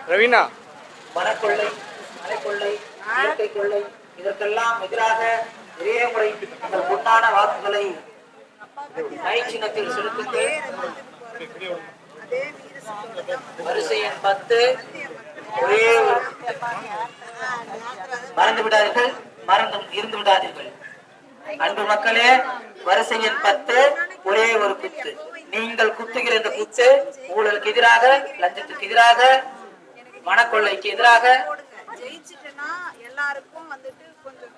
ரவீனா வனக்கொள்ளை, மலைக்கொள்ளை, இயற்கை கொள்ளை இதற்கெல்லாம் எதிராக ஒரே முறை உங்கள் பொன்னான வாக்குகளை கை சின்னத்தில் செலுத்துங்கள். வரிசை எண் 10 ஒரே மறந்து விடாதீர்கள், இருந்து விடாதீர்கள். அன்பு மக்களே, வரிசை எண் 10 ஒரே ஒரு குத்து. நீங்கள் குத்துகிற இந்த குத்து ஊழலுக்கு எதிராக, லஞ்சத்துக்கு எதிராக, மனக்கொள்ளைக்கு எதிராக. ஜெயிச்சுட்டேன்னா எல்லாருக்கும் வந்துட்டு கொஞ்சம்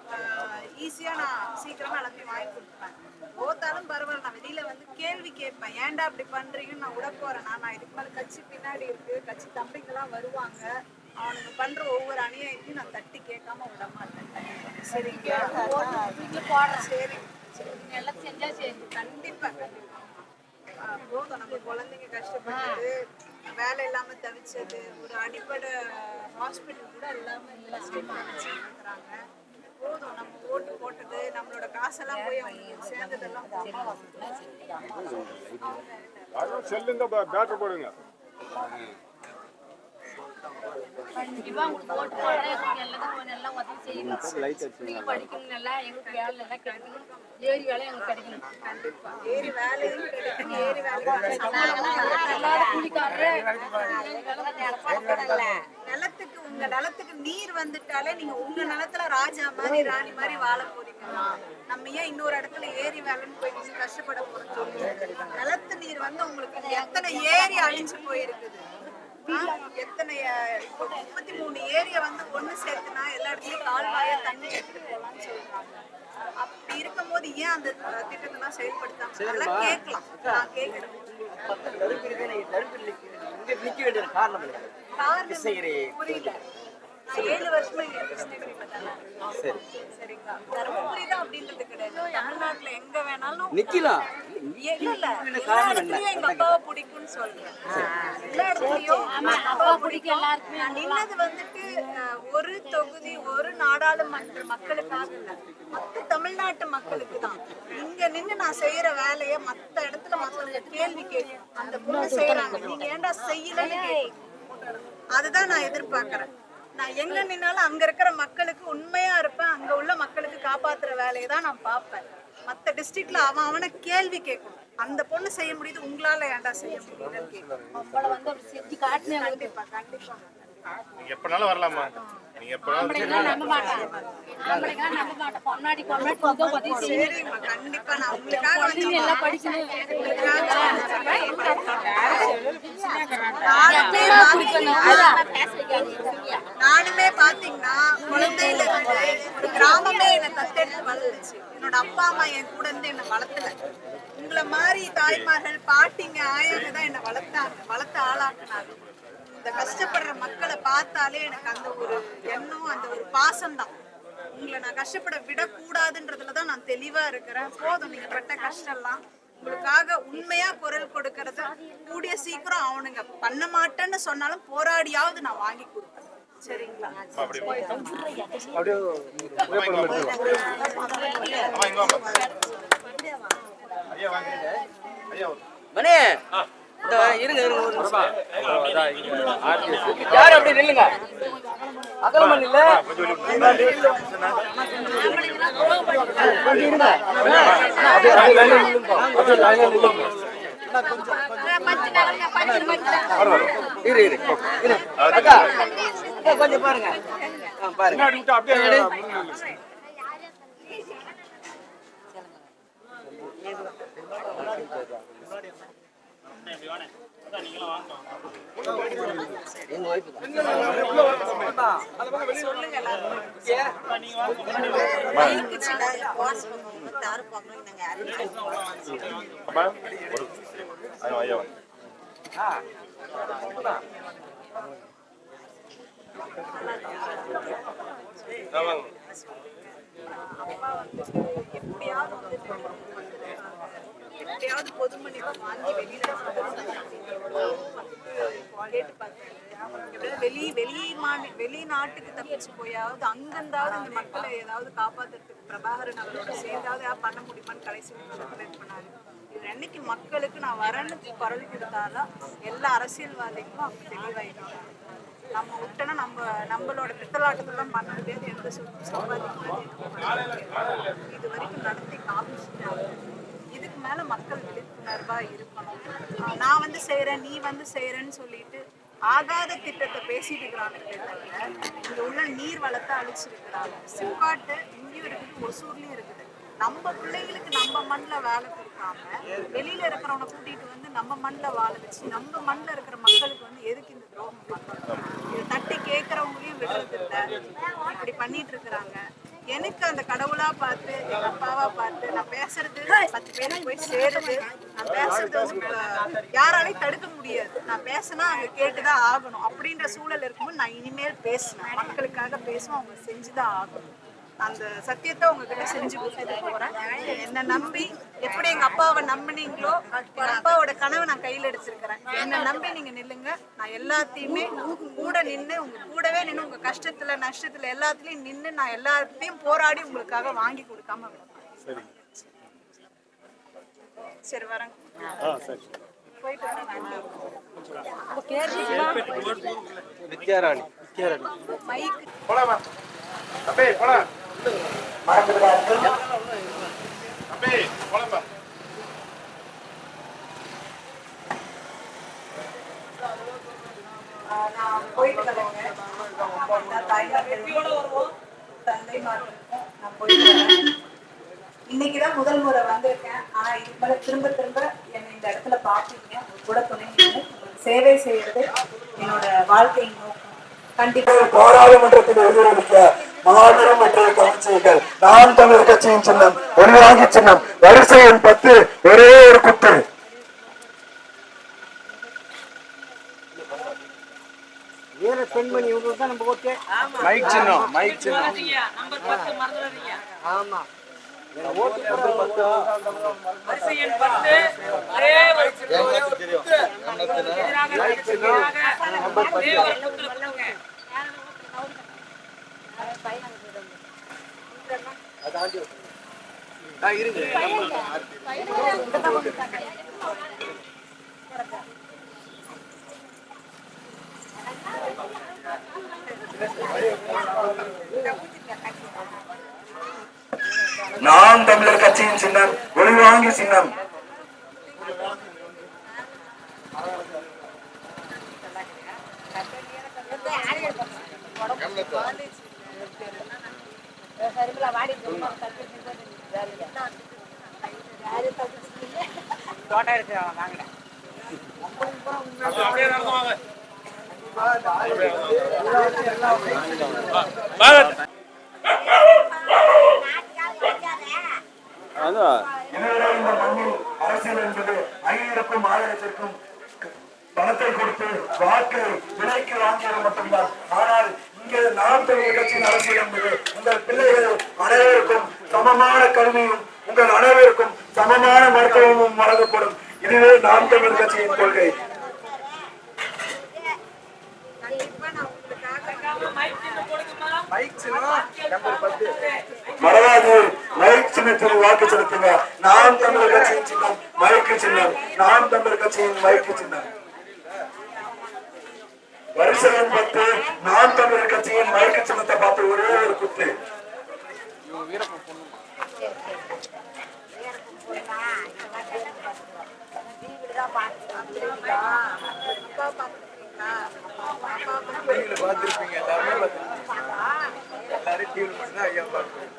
ஈஸியா நான் சீக்கிரமா எல்லாத்தையும் வாங்கி கொடுப்பேன். போத்தாலும் பரவாயில்ல, நான் வெளியில வந்து கேள்வி கேட்பேன். ஏன்டா அப்படி பண்றீங்கன்னு நான் விட போறேன்னா, நான் இதுக்கு மேல கட்சி பின்னாடி இருக்கு, கட்சி தம்பிங்கெல்லாம் வருவாங்க, அவனுக்கு பண்ற ஒவ்வொரு அநியாயத்தையும் நான் தட்டி கேட்காம விட மாட்டேன். சரிங்களா? சரி எல்லாம் செஞ்சா சரி. கண்டிப்பா போதும். நம்ம குழந்தைங்க கஷ்டப்பட்டது, வேலை இல்லாம தவிச்சது, ஒரு அடிப்படை ஹாஸ்பிட்டல் கூட இல்லாம இருக்கிறாங்க. போதும். நம்ம ஓட்டு போட்டது, நம்மளோட காசெல்லாம் போய் அவங்களுக்கு சேர்ந்ததெல்லாம் செல்லுங்க பேட்டர் போடுங்க. கண்டிப்பா உங்களுக்கு ஓட்டு போடுறேன். எல்லாம் உதவி செய்யணும். படிக்கணும், நல்லா எங்களுக்கு வேலை நல்லா கிடைக்கணும், ஏரி வேலை எங்களுக்கு கிடைக்கணும். கண்டிப்பா ஏரி வேலையும் கிடைக்கும். ஏரி நிலத்துக்கு, உங்க நிலத்துக்கு நீர் வந்துட்டாலே நீங்க உங்க நிலத்துல ராஜா மாதிரி ராணி மாதிரி வாழ போறீங்க. நம்ம ஏன் இன்னொரு இடத்துல ஏரி வேலைன்னு போய் கஷ்டப்பட போறோம் சொல்லி. நிலத்து நீர் வந்து உங்களுக்கு எத்தனை ஏரி அழிஞ்சு போயிருக்குது, எத்தனை 33 ஏரியை வந்து ஒண்ணு சேர்த்துனா எல்லா இடத்துலயும் கால்வாய தண்ணி எடுத்துட்டு போகலாம்னு சொல்றாங்க. அப்படி இருக்கும் போது ஏன் அந்த திட்டத்தை செயல்படுத்தாம கேட்கலாம். நான் கேட்கிறேன். புரியல. நான் 7 வருஷமா இங்க கிருஷ்ணகிரியில தானே. சரிங்களா? தருமபுரி தான் அப்படின்றது கிடையாது. தமிழ்நாட்டுல எங்க வேணாலும் நிக்கலாம். இல்ல எல்லா இடத்துலயும் எங்க அப்பாவை பிடிக்கும்னு சொல்றேன். எல்லா இடத்துலயும் அப்பாவை பிடிக்கும் எல்லாருக்குமே. நான் நின்னது வந்துட்டு ஒரு தொகுதி, ஒரு நாடாளுமன்ற மக்களுக்காக இல்ல, மொத்த தமிழ்நாட்டு மக்களுக்கு தான். இங்க நின்று நான் செய்யற வேலையை மத்த இடத்துல மத்தவங்க கேள்வி கேட்கும். அந்த பொண்ணு செய்யறாங்க, நீங்க ஏன்டா செய்யலன்னு கேட்கும். அதுதான் நான் எதிர்பார்க்கிறேன். நான் எங்க நின்னாலும் அங்க இருக்கிற மக்களுக்கு உண்மையா இருப்பேன். அங்க உள்ள மக்களுக்கு காப்பாத்துற வேலையை தான் நான் பார்ப்பேன். மத்த டிஸ்ட்ரிக்ட்ல அவனை கேள்வி கேட்கணும். அந்த பொண்ணு செய்ய முடியுது, உங்களால ஏன்டா செய்ய முடியுதுன்னு கேட்கணும். கண்டிப்பா கண்டிப்பா நீங்க எப்பனாலும் வரலாமா? நீங்க எப்பனாலும் கண்டிப்பா நான் உங்களுக்காக நானுமே பாத்தீங்கன்னா குழந்தையில இருந்து ஒரு கிராமமே என்னை தத்தெடுத்து வளர்ந்துச்சு. என்னோட அப்பா அம்மா என் கூட இருந்து என்னை வளர்த்துல. உங்களை மாதிரி தாய்மார்கள், பாட்டிங்க, ஆயாங்க தான் என்னை வளர்த்து ஆளாக்குனாங்க. இந்த கஷ்டப்படுற மக்களை பார்த்தாலே எனக்கு அந்த ஒரு எண்ணம், அந்த ஒரு பாசம் தான். உங்களை நான் கஷ்டப்பட விடக்கூடாதுன்றதுலதான் நான் தெளிவா இருக்கிறேன். போதும், நீங்க பட்ட கஷ்டம்லாம். உங்களுக்காக உண்மையா குரல் கொடுக்கறது கூடிய சீக்கிரம் அவனுங்க பண்ண மாட்டேன்னு சொன்னாலும் போராடியாவது நான் வாங்கி கொடுப்பேன். சரிங்களா? இருங்க யாரு அப்படி நில்லுங்க. அகலமன் இல்ல கொஞ்சம் பாருங்க பாருங்க. எப்படியாவது பொது மன்னிப்பு வாங்கி வெளியில கேட்டு பார்த்தேன். வெளிநாட்டுக்கு தப்பிச்சு போயாவது அங்கிருந்தாவது இந்த மக்களை ஏதாவது காப்பாத்துறதுக்கு பிரபாகரன் அவரோட சேர்ந்தாவது பண்ண முடியுமான்னு கடைசி நிமிஷத்துல இது பண்ணாரு. இது என்னைக்கு மக்களுக்கு நான் வரணுக்கு குரல் கொடுத்தாலும் எல்லா அரசியல்வாதிகளும் அவங்க தெளிவாயிட்டாங்க. நம்ம விட்டோன்னா நம்மளோட பித்தலாட்டத்துல பண்ண முடியாது, எந்த சம்பாதிக்க முடியாது. இது வரைக்கும் நடத்தி காமிச்சிட்டாங்க. இதுக்கு மேல மக்கள் விழிப்புணர்வா இருக்கணும். நான் வந்து செய்யறேன், நீ வந்து செய்யறேன்னு சொல்லிட்டு ஆகாத திட்டத்தை பேசிட்டு இருக்கிறாங்க. இங்க உள்ள நீர் வளத்தை அழிச்சிருக்கிறாங்க. சிம்காட்டு இங்கேயும் இருக்குது, ஒசூர்லயும் இருக்குது. நம்ம பிள்ளைங்களுக்கு நம்ம மண்ணில் வேலை கொடுக்காம வெளியில இருக்கிறவனை கூட்டிட்டு வந்து நம்ம மண்ணில் வாழ வச்சு நம்ம மண்ணில் இருக்கிற மக்களுக்கு வந்து எதுக்கு இந்த துரோகம் பண்றாங்க? இதை தட்டி கேட்கறவங்களையும் விடுறது இல்லை, இப்படி பண்ணிட்டு இருக்கிறாங்க. எனக்கு அந்த கடவுளா பார்த்து எங்க அப்பாவா பார்த்து நான் பேசுறது 10 பேருக்கு போய் சேருது. நான் பேசுறது வந்து யாராலையும் தடுக்க முடியாது. நான் பேசினா அவங்க கேட்டுதான் ஆகணும். அப்படின்ற சூழல் இருக்கும்போது நான் இனிமேல் பேசுவேன், மக்களுக்காக பேசுவேன், அவங்க செஞ்சுதான் ஆகணும். அந்த சத்தியத்தை உங்ககிட்ட செஞ்சு கொடுத்துட்டு போறேன். என்னை நம்பி எப்படி எங்க அப்பாவை நம்பினீங்களோ, எங்க அப்பாவோட கனவை நான் கையில் எடுத்திருக்கிறேன். என்னை நம்பி நீங்க நில்லுங்க. நான் எல்லாத்தையுமே கூட நின்று உங்க கூடவே நின்று உங்க கஷ்டத்துல நஷ்டத்துல எல்லாத்துலயும் நின்று நான் எல்லாத்தையும் போராடி உங்களுக்காக வாங்கி கொடுக்காம விடுறேன். சரி வரேன், போயிட்டு வரேன். வித்யாராணி மைக் நான் போயிட்டு வரேங்க. தந்தை மார்களுக்கும் நான் போயிட்டு வரேன். இன்னைக்குதான் முதல் முறை வந்திருக்கேன். ஆனா இதுக்கு மேல திரும்ப திரும்ப என்னை இந்த இடத்துல பார்ப்பீங்க. உங்க கூட துணை நின்று உங்களுக்கு சேவை செய்யறது என்னோட வாழ்க்கையின் நோக்கம். கண்டிப்பா பாராளுமன்றத்தில் எதிரொலிக்க மாபெரும் வெற்றியை கவனிச்சீர்கள். நாம் தமிழர் கட்சியின் சின்னம் ஒளிவாங்கி சின்னம், வரிசை எண் 10, ஒரே ஒரு குத்து. பெண்மணி இவங்களுக்கு தான் நம்ம ஓகே. மைக் சின்னம், மைக் சின்னம். ஆமா வரிசை எண் 10, ஒரே ஒரு நாம் தமிழர் கட்சியின் சின்னம் ஒளிவாங்கி சின்னம். இதுவரை இந்த மண்ணில் அரசியல் என்பது 5,000க்கும் 1000த்திற்கும் பணத்தை கொடுத்து வாக்கை விலைக்கு வாங்கியது மட்டும்தான். ஆனால் இங்கே நாம் தமிழர் கட்சியின் அரசியல் என்பது உங்கள் பிள்ளைகள் அனைவருக்கும் சமமான கல்வியும் உங்கள் அனைவருக்கும் சமமான மருத்துவமும் வழங்கப்படும். இதுவே நாம் தமிழர் கட்சியின் கொள்கை. மறவாது மைக் சின்னத்தில் வாக்கு செலுத்துங்க. நாம் தமிழர் கட்சியின் சின்னம் மைக்கு சின்னம். நாம் தமிழர் கட்சியின் மைக்கு சின்னம் வரிசை எண் 10. நாம் தமிழர் கட்சியின் மைக்கு சின்னத்தை பார்த்து ஒரே ஒரு குத்து. பார்த்திருப்பீங்க எல்லாரும் டிவில மட்டும்தான் ஐயா பார்ப்போம்.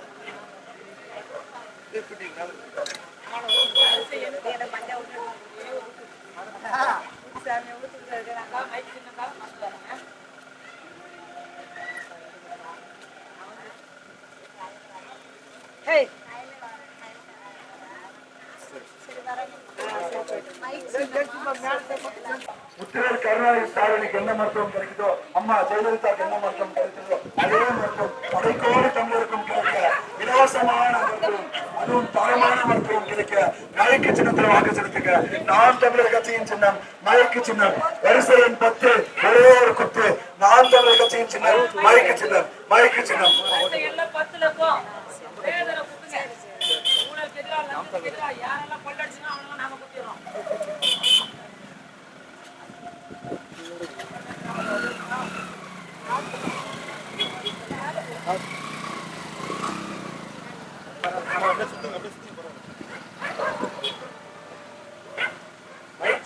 முத்துவேல் கருணாநிதி ஸ்டாலினுக்கு என்ன மருத்துவம் கிடைக்குதோ, அம்மா ஜெயலலிதாவுக்கு என்ன மருத்துவம் கிடைக்குதோ அதே மருத்துவம் அதைக்கோடு தமிழருக்கும் கிடைக்க இலவசமான மருத்துவம், அதுவும் தரமான மருத்துவம் கிடைக்க மயக்கு சின்னத்தில் வாக்கு செலுத்துங்க. நாம் தமிழர் கட்சியின் சின்னம் மயக்கு சின்னம். வரிசை எண் 10, ஒரே ஒரு குத்து. நாம் தமிழர் கட்சியின் சின்னம் மயக்கு சின்னம், மயக்கு சின்னம்.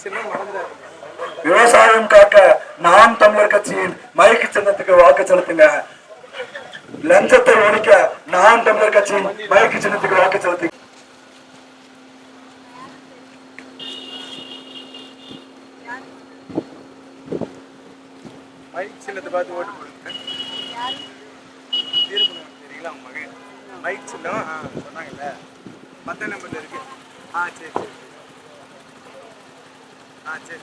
மைக் சின்னம் மறந்துடாதீங்க. விவசாயம் காக்க நாம் தமிழர் கட்சியின் மைக்கு சின்னத்துக்கு வாக்கு செலுத்துங்க. லஞ்சத்தை ஒழிக்க நாம் தமிழர் கட்சியின் மைக்கு சின்னத்துக்கு வாக்கு செலுத்துங்க. மைக் சின்னத்தை பார்த்து ஓட்டு போடுங்க. தீர்ப்பு தெரியுங்களா உங்க மகன் மைக் சின்னம் சொன்னாங்கல்ல 10 நம்பர்ல இருக்கு. சரி சரி. சரி